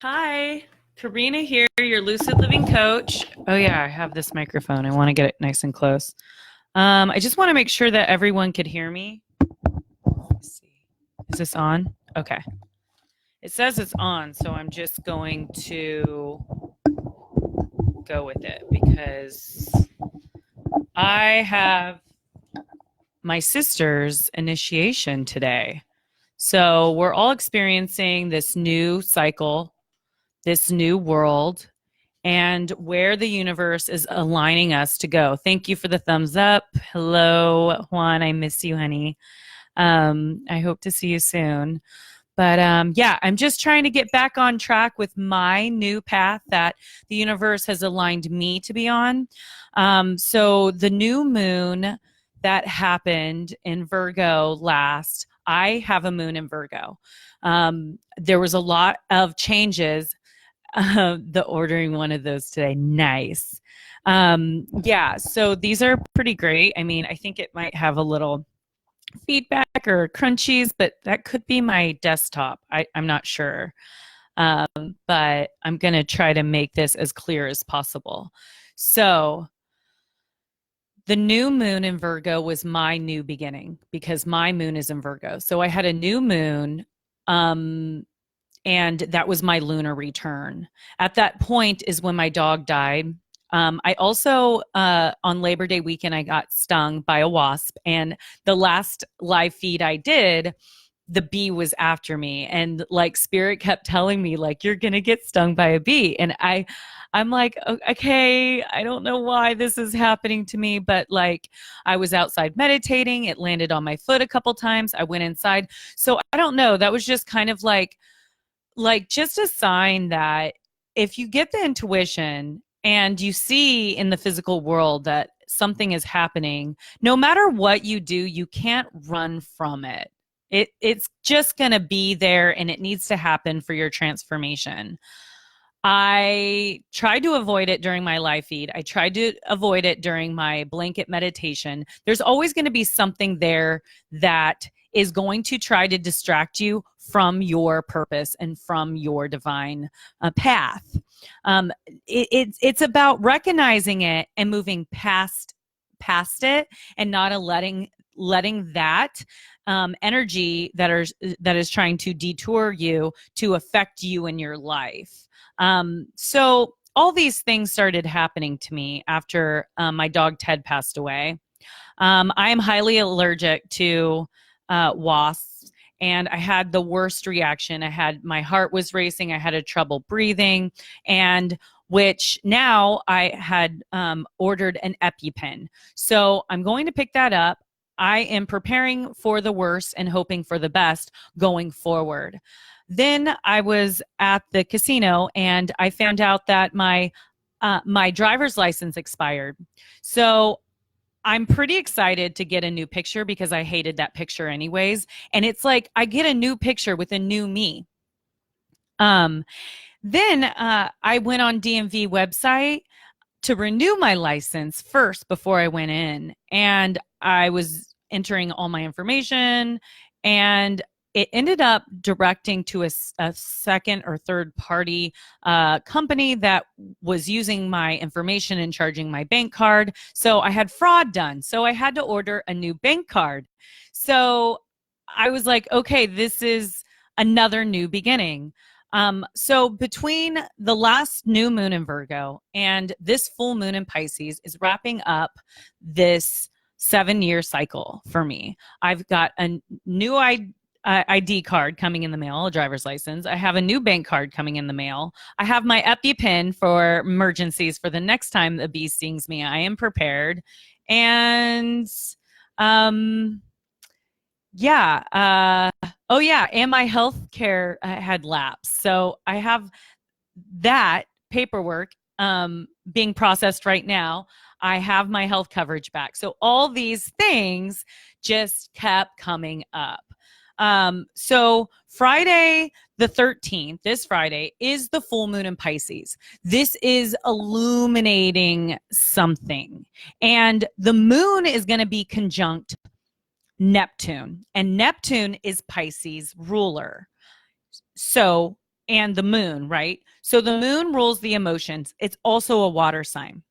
Hi, Karina here, your Lucid Living coach. Oh yeah, I have this microphone. I want to get it nice and close. I just want to make sure that everyone could hear me. Let's see. Is this on? Okay. It says it's on, so I'm just going to go with it because I have my sister's initiation today. So we're all experiencing this new cycle, this new world, and where the universe is aligning us to go. Thank you for the thumbs up. Hello, Juan. I miss you, honey. I hope to see you soon. But yeah, I'm just trying to get back on track with my new path that the universe has aligned me to be on. So the new moon that happened in Virgo last, I have a moon in Virgo. There was a lot of changes. The ordering one of those today. Nice. Yeah, so these are pretty great. I mean, I think it might have a little feedback or crunchies, but that could be my desktop. I'm not sure. But I'm going to try to make this as clear as possible. So the new moon in Virgo was my new beginning because my moon is in Virgo. So I had a new moon. And that was my lunar return. At that point is when my dog died. I also, on Labor Day weekend, I got stung by a wasp. And the last live feed I did, the bee was after me. And like spirit kept telling me, like, you're going to get stung by a bee. And I'm like, okay, I don't know why this is happening to me, but like I was outside meditating. It landed on my foot a couple times. I went inside. So I don't know. That was just kind of like just a sign that if you get the intuition and you see in the physical world that something is happening, no matter what you do, you can't run from it. It's just going to be there and it needs to happen for your transformation. I tried to avoid it during my live feed. I tried to avoid it during my blanket meditation. There's always going to be something there that is going to try to distract you from your purpose and from your divine path. It's about recognizing it and moving past it and not letting that energy that is trying to detour you to affect you in your life. So all these things started happening to me after my dog Ted passed away. I am highly allergic to wasps, and I had the worst reaction. My heart was racing. I had a trouble breathing, and which now I had ordered an EpiPen. So I'm going to pick that up. I am preparing for the worst and hoping for the best going forward. Then I was at the casino and I found out that my driver's license expired. So I'm pretty excited to get a new picture because I hated that picture anyways. And it's like I get a new picture with a new me. Then I went on DMV website to renew my license first before I went in. And I was entering all my information and it ended up directing to a second or third party company that was using my information and charging my bank card. So I had fraud done. So I had to order a new bank card. So I was like, okay, this is another new beginning. So between the last new moon in Virgo and this full moon in Pisces is wrapping up this 7-year cycle for me. I've got a new ID card coming in the mail, a driver's license. I have a new bank card coming in the mail. I have my EpiPen for emergencies for the next time the bee stings me. I am prepared. And yeah. Oh yeah. And my health care had lapsed. So I have that paperwork being processed right now. I have my health coverage back. So all these things just kept coming up. So Friday the 13th, this Friday, is the full moon in Pisces. This is illuminating something. And the moon is going to be conjunct Neptune. And Neptune is Pisces ruler. So and the moon, right? So the moon rules the emotions. It's also a water sign,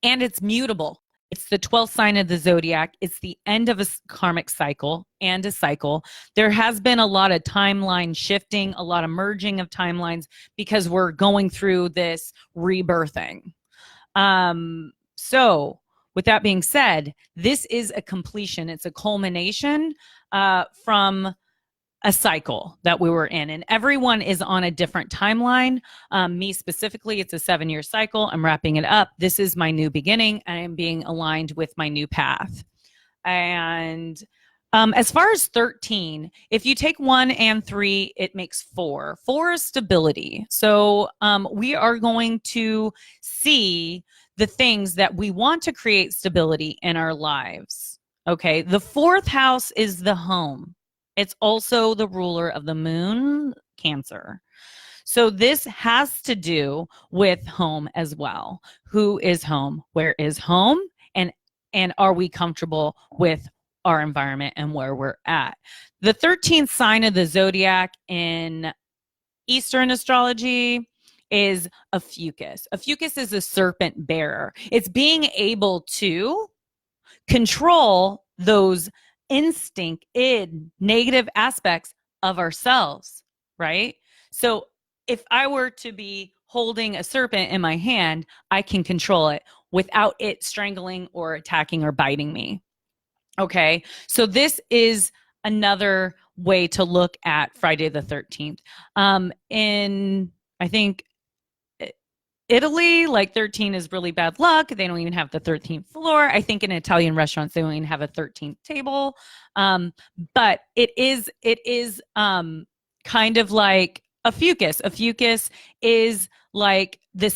and it's mutable. It's the 12th sign of the zodiac. It's the end of a karmic cycle and a cycle. There has been a lot of timeline shifting, a lot of merging of timelines because we're going through this rebirthing. So with that being said, this is a completion. It's a culmination from a cycle that we were in, and everyone is on a different timeline. Me specifically, it's a 7-year cycle. I'm wrapping it up. This is my new beginning. I am being aligned with my new path. And as far as 13, if you take 1 and 3, it makes 4. 4 is stability. So we are going to see the things that we want to create stability in our lives. Okay, the 4th house is the home. It's also the ruler of the moon, Cancer. So this has to do with home as well. Who is home? Where is home? And are we comfortable with our environment and where we're at? The 13th sign of the zodiac in Eastern astrology is a fucus. A fucus is a serpent bearer. It's being able to control those negative aspects of ourselves, right? So if I were to be holding a serpent in my hand, I can control it without it strangling or attacking or biting me. Okay, so this is another way to look at Friday the 13th. In, I think, Italy, like 13 is really bad luck. They don't even have the 13th floor. I think in Italian restaurants, they don't even have a 13th table. But it is kind of like a fucus. A fucus is like the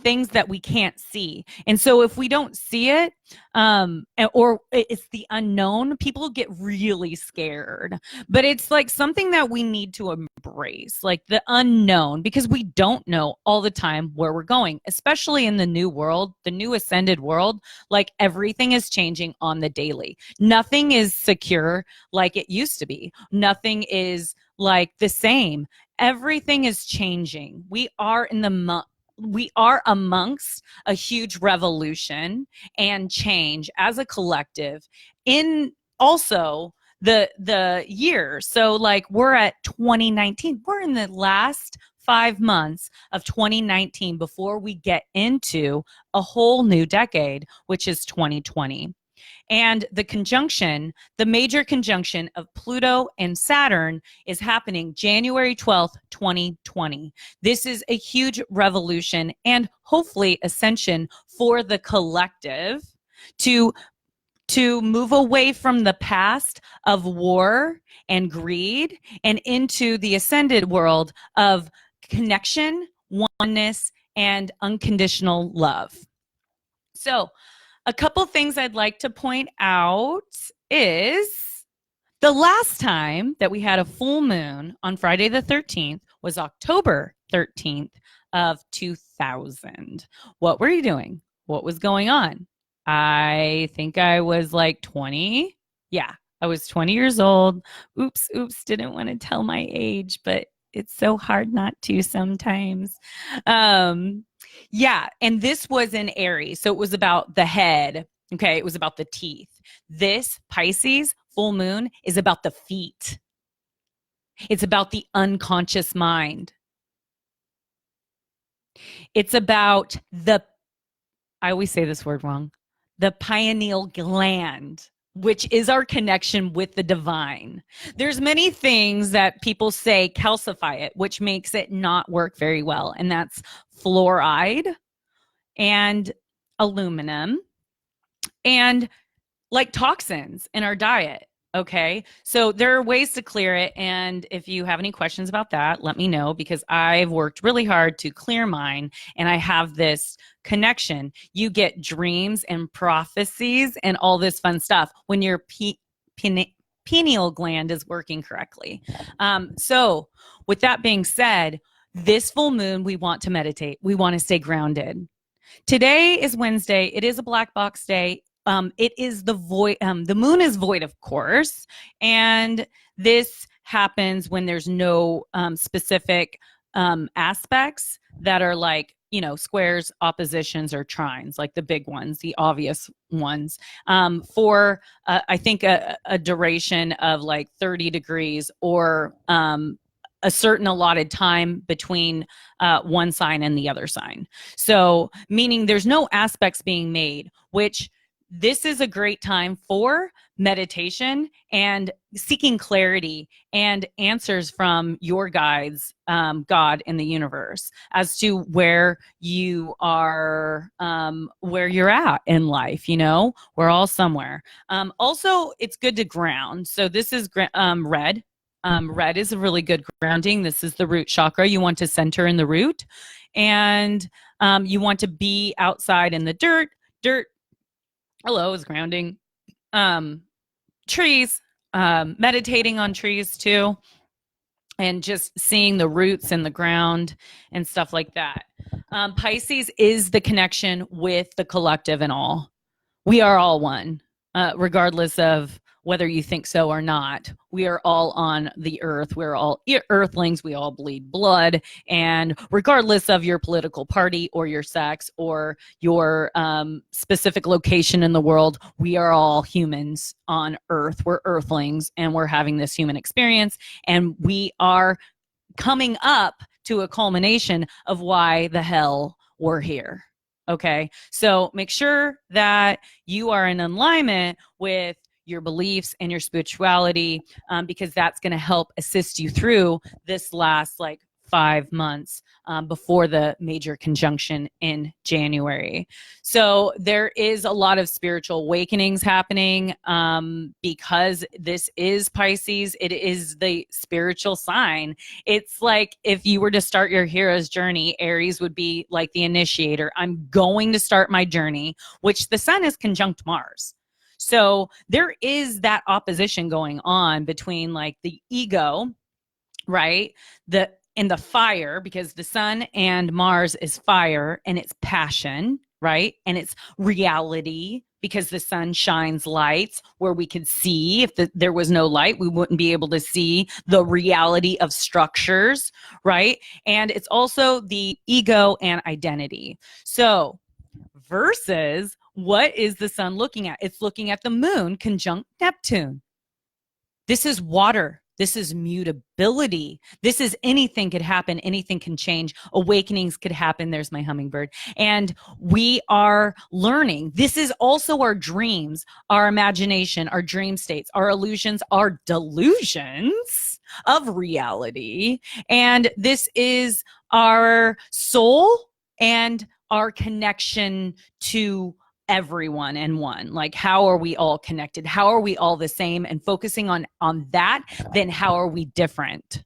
things that we can't see. And so if we don't see it, or it's the unknown, people get really scared. But it's like something that we need to embrace, like the unknown, because we don't know all the time where we're going, especially in the new world, the new ascended world. Like everything is changing on the daily. Nothing is secure like it used to be. Nothing is like the same. Everything is changing. We are amongst a huge revolution and change as a collective in also the year. So like we're at 2019. We're in the last 5 months of 2019 before we get into a whole new decade, which is 2020. And the major conjunction of Pluto and Saturn is happening January 12th, 2020. This is a huge revolution and hopefully ascension for the collective to move away from the past of war and greed and into the ascended world of connection, oneness, and unconditional love. So, a couple things I'd like to point out is the last time that we had a full moon on Friday the 13th was October 13th of 2000. What were you doing? What was going on? I think I was like 20. Yeah, I was 20 years old. Oops, didn't want to tell my age, but it's so hard not to sometimes. Yeah, and this was in Aries, so it was about the head. Okay, it was about the teeth. This Pisces full moon is about the feet. It's about the unconscious mind. It's about I always say this word wrong, the pineal gland, which is our connection with the divine. There's many things that people say calcify it, which makes it not work very well. And that's fluoride and aluminum and like toxins in our diet. Okay. So there are ways to clear it. And if you have any questions about that, let me know, because I've worked really hard to clear mine and I have this connection. You get dreams and prophecies and all this fun stuff when your pineal gland is working correctly. So with that being said, this full moon, we want to meditate. We want to stay grounded. Today is Wednesday. It is a black box day. It is the void. The moon is void, of course, and this happens when there's no specific aspects that are like, squares, oppositions, or trines, like the big ones, the obvious ones, for I think a duration of like 30 degrees, or a certain allotted time between one sign and the other sign. So meaning there's no aspects being made, which this is a great time for meditation and seeking clarity and answers from your guides, God and the universe, as to where you are, where you're at in life. We're all somewhere. Also, it's good to ground. So this is red. Red is a really good grounding. This is the root chakra. You want to center in the root, and you want to be outside in the dirt. Hello is grounding. Trees, meditating on trees too, and just seeing the roots in the ground and stuff like that. Pisces is the connection with the collective and all. We are all one, regardless of whether you think so or not. We are all on the earth. We're all earthlings. We all bleed blood. And regardless of your political party or your sex or your specific location in the world, we are all humans on earth. We're earthlings, and we're having this human experience. And we are coming up to a culmination of why the hell we're here. Okay, so make sure that you are in alignment with your beliefs and your spirituality, because that's going to help assist you through this last 5 months before the major conjunction in January. So there is a lot of spiritual awakenings happening, because this is Pisces. It is the spiritual sign. It's like if you were to start your hero's journey, Aries would be like the initiator. I'm going to start my journey, which the sun is conjunct Mars. So there is that opposition going on between the ego, right? And the fire, because the sun and Mars is fire, and it's passion, right? And it's reality, because the sun shines lights where we could see. If there was no light, we wouldn't be able to see the reality of structures, right? And it's also the ego and identity. So versus, what is the sun looking at? It's looking at the moon conjunct Neptune. This is water. This is mutability. This is anything could happen. Anything can change. Awakenings could happen. There's my hummingbird. And we are learning. This is also our dreams, our imagination, our dream states, our illusions, our delusions of reality. And this is our soul and our connection to everyone and one. How are we all connected? How are we all the same? And focusing on that, then how are we different?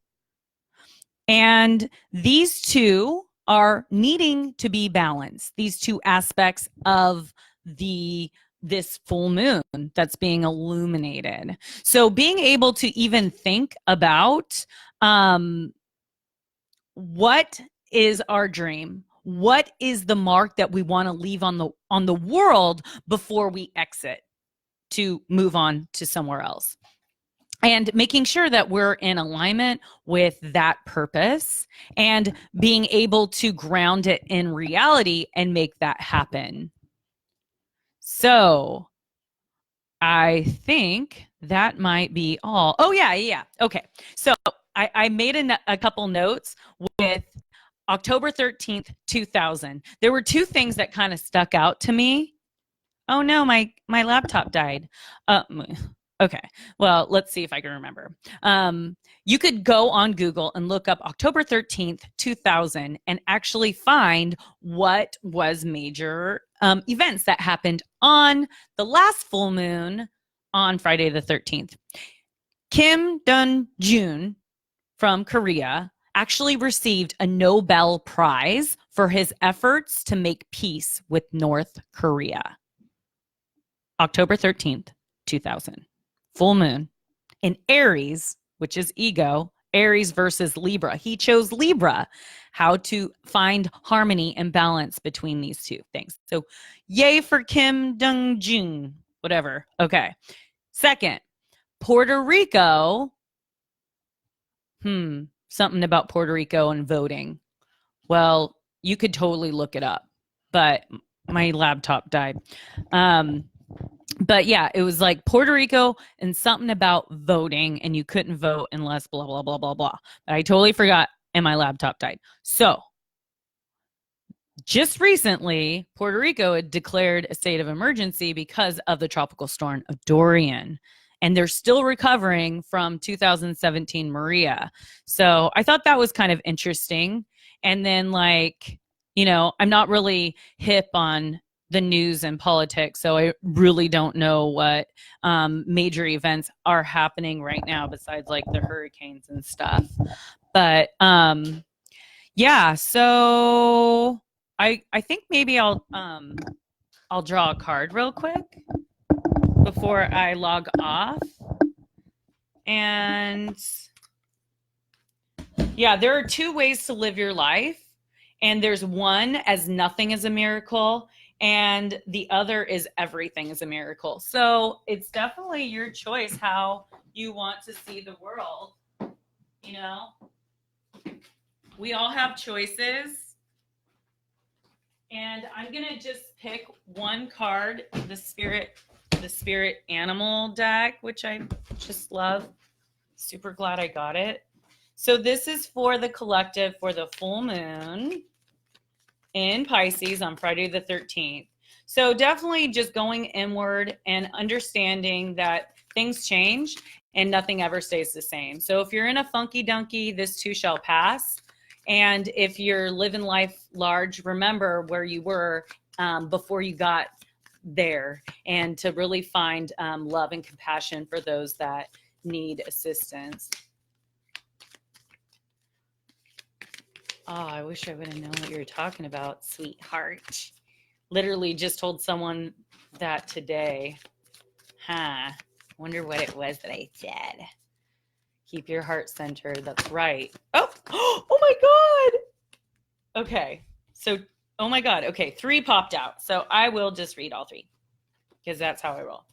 And these two are needing to be balanced. These two aspects of this full moon that's being illuminated. So being able to even think about what is our dream? What is the mark that we want to leave on the world before we exit to move on to somewhere else? And making sure that we're in alignment with that purpose and being able to ground it in reality and make that happen. So I think that might be all. Oh, yeah. Okay. So I made a couple notes with October 13th, 2000. There were two things that kind of stuck out to me. Oh no, my laptop died. Okay, well, let's see if I can remember. You could go on Google and look up October 13th, 2000 and actually find what was major events that happened on the last full moon on Friday the 13th. Kim Dun-joon from Korea actually received a Nobel Prize for his efforts to make peace with North Korea. October 13th, 2000. Full moon. In Aries, which is ego, Aries versus Libra. He chose Libra. How to find harmony and balance between these two things. So yay for Kim Dun-joon, whatever. Okay. Second, Puerto Rico. something about Puerto Rico and voting. Well, you could totally look it up, but my laptop died. But yeah, it was like Puerto Rico and something about voting, and you couldn't vote unless blah, blah, blah, blah, blah. But I totally forgot, and my laptop died. So just recently, Puerto Rico had declared a state of emergency because of the tropical storm of Dorian. And they're still recovering from 2017 Maria. So I thought that was kind of interesting. And then, like, you know, I'm not really hip on the news and politics, so I really don't know what major events are happening right now besides like the hurricanes and stuff. But yeah, so I think maybe I'll draw a card real quick before I log off. And yeah, there are two ways to live your life. And there's one as nothing is a miracle, and the other is everything is a miracle. So it's definitely your choice how you want to see the world. You know, we all have choices. And I'm going to just pick one card, the spirit animal deck, which I just love. Super glad I got it. So this is for the collective for the full moon in Pisces on Friday the 13th. So definitely just going inward and understanding that things change and nothing ever stays the same. So if you're in a funky dunky, this too shall pass. And if you're living life large, remember where you were before you got there, and to really find love and compassion for those that need assistance. Oh, I wish I would have known what you were talking about, sweetheart. Literally just told someone that today. Wonder what it was that I said. Keep your heart centered. That's right. Oh my God. Okay. So, oh my God. Okay. 3 popped out. So I will just read all 3 because that's how I roll.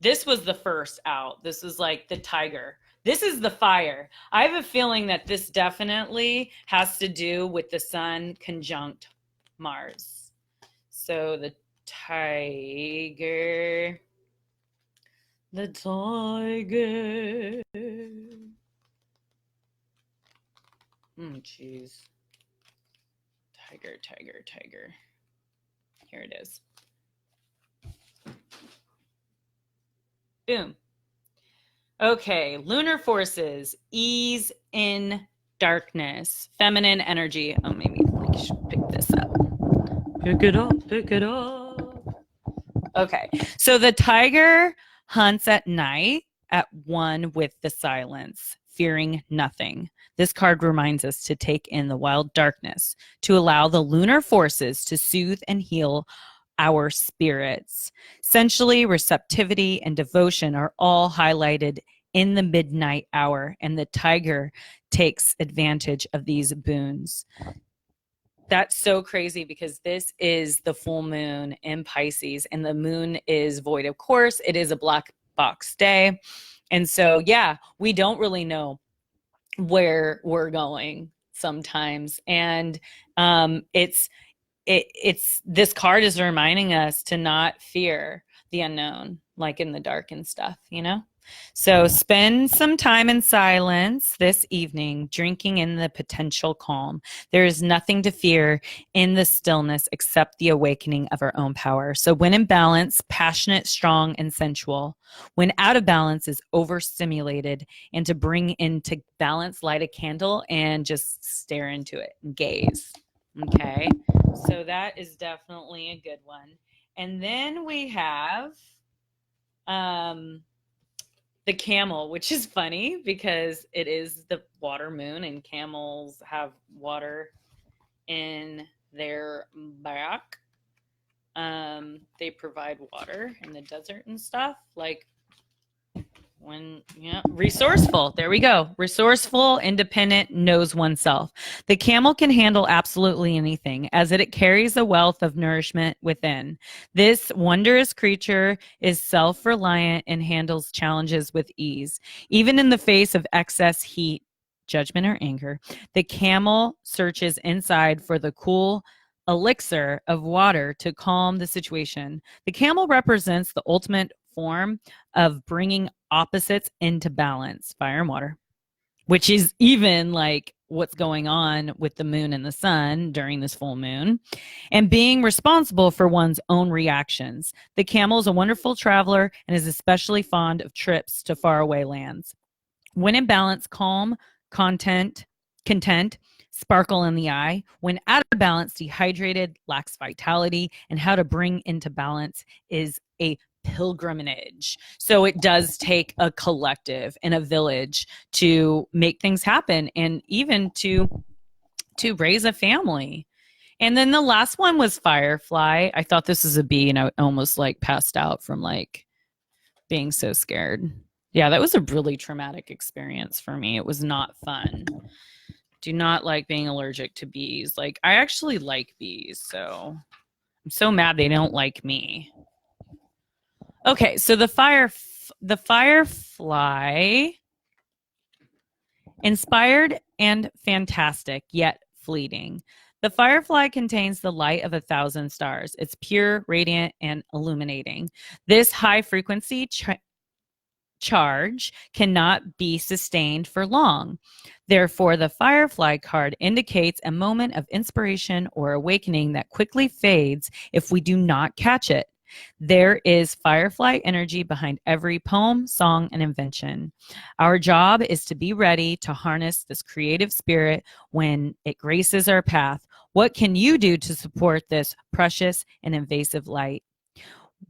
This was the first out. This is like the tiger. This is the fire. I have a feeling that this definitely has to do with the sun conjunct Mars. So the tiger. The tiger. Jeez. Tiger. Here it is. Boom. Okay, lunar forces, ease in darkness, feminine energy. Oh, maybe I should pick this up. Pick it up. Okay, so the tiger hunts at night at one with the silence, fearing nothing. This card reminds us to take in the wild darkness, to allow the lunar forces to soothe and heal our spirits. Sensually, receptivity, and devotion are all highlighted in the midnight hour, and the tiger takes advantage of these boons. That's so crazy because this is the full moon in Pisces, and the moon is void of course. It is a black box day. And so, yeah, we don't really know where we're going sometimes. And it's this card is reminding us to not fear the unknown, like in the dark and stuff, you know? So spend some time in silence this evening, drinking in the potential calm. There is nothing to fear in the stillness except the awakening of our own power. So when in balance, passionate, strong, and sensual. When out of balance is overstimulated, and to bring into balance, light a candle and just stare into it and gaze. Okay, so that is definitely a good one. And then we have the camel, which is funny because it is the water moon, and camels have water in their back. They provide water in the desert and stuff. Like resourceful. There we go. Resourceful, independent, knows oneself. The camel can handle absolutely anything, as it carries a wealth of nourishment within. This wondrous creature is self-reliant and handles challenges with ease. Even in the face of excess heat, judgment, or anger. The camel searches inside for the cool elixir of water to calm the situation. The camel represents the ultimate form of bringing opposites into balance, fire and water, which is even like what's going on with the moon and the sun during this full moon, and being responsible for one's own reactions. The camel is a wonderful traveler and is especially fond of trips to faraway lands. When in balance, calm, content, sparkle in the eye. When out of balance, dehydrated, lacks vitality, and how to bring into balance is a pilgrimage. So it does take a collective and a village to make things happen, and even to raise a family. And then the last one was Firefly. I thought this was a bee, and I almost like passed out from like being so scared. Yeah, that was a really traumatic experience for me. It was not fun. Do not like being allergic to bees. Like, I actually like bees, so I'm so mad they don't like me. Okay, so the firefly, inspired and fantastic, yet fleeting. The firefly contains the light of 1,000 stars. It's pure, radiant, and illuminating. This high frequency charge cannot be sustained for long. Therefore, the firefly card indicates a moment of inspiration or awakening that quickly fades if we do not catch it. There is firefly energy behind every poem, song, and invention. Our job is to be ready to harness this creative spirit when it graces our path. What can you do to support this precious and invasive light?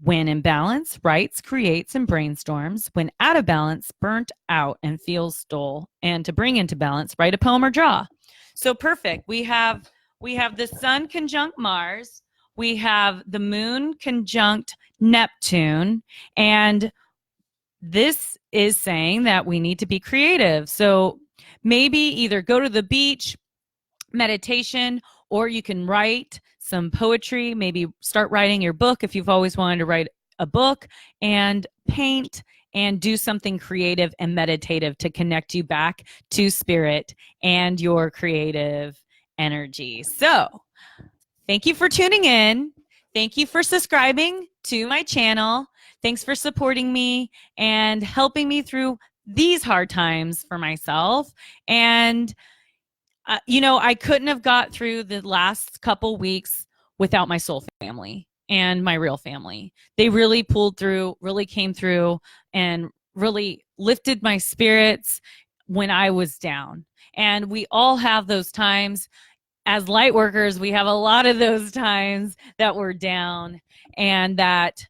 When in balance, writes, creates, and brainstorms. When out of balance, burnt out and feels dull. And to bring into balance, write a poem or draw. So perfect. We have the sun conjunct Mars. We have the moon conjunct Neptune, and this is saying that we need to be creative. So maybe either go to the beach, meditation, or you can write some poetry, maybe start writing your book if you've always wanted to write a book, and paint and do something creative and meditative to connect you back to spirit and your creative energy. So thank you for tuning in. Thank you for subscribing to my channel. Thanks for supporting me and helping me through these hard times for myself. And, I couldn't have got through the last couple weeks without my soul family and my real family. They really pulled through, really came through, and really lifted my spirits when I was down. And we all have those times. As light workers, we have a lot of those times that we're down, and that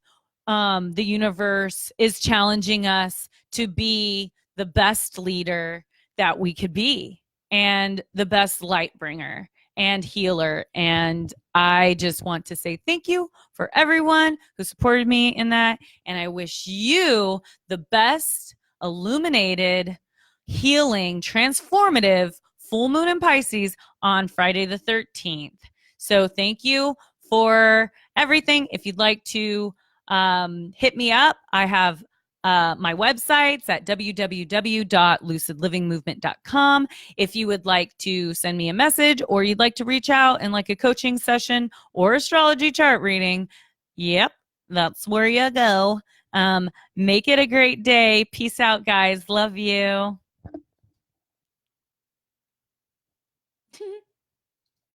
the universe is challenging us to be the best leader that we could be, and the best light bringer and healer. And I just want to say thank you for everyone who supported me in that. And I wish you the best illuminated, healing, transformative full moon in Pisces on Friday the 13th. So thank you for everything. If you'd like to hit me up, I have my websites at www.lucidlivingmovement.com. If you would like to send me a message, or you'd like to reach out and like a coaching session or astrology chart reading, yep, that's where you go. Make it a great day. Peace out, guys. Love you.